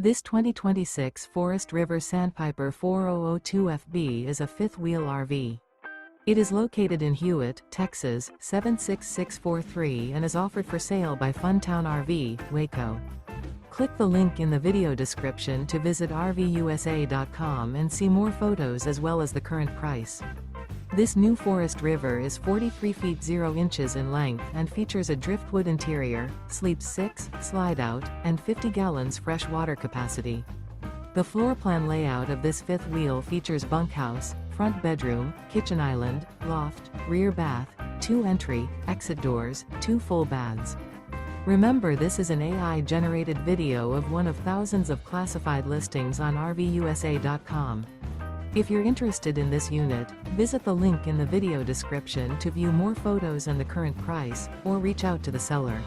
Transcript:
This 2026 Forest River Sandpiper 4002FB is a fifth-wheel RV. It is located in Hewitt, Texas, 76643 and is offered for sale by Funtown RV, Waco. Click the link in the video description to visit RVUSA.com and see more photos as well as the current price. This new Forest River is 43 feet 0 inches in length and features a driftwood interior, sleeps 6, slide-out, and 50 gallons fresh water capacity. The floor plan layout of this fifth wheel features bunkhouse, front bedroom, kitchen island, loft, rear bath, 2 entry, exit doors, 2 full baths. Remember, this is an AI-generated video of one of thousands of classified listings on RVUSA.com. If you're interested in this unit, visit the link in the video description to view more photos and the current price, or reach out to the seller.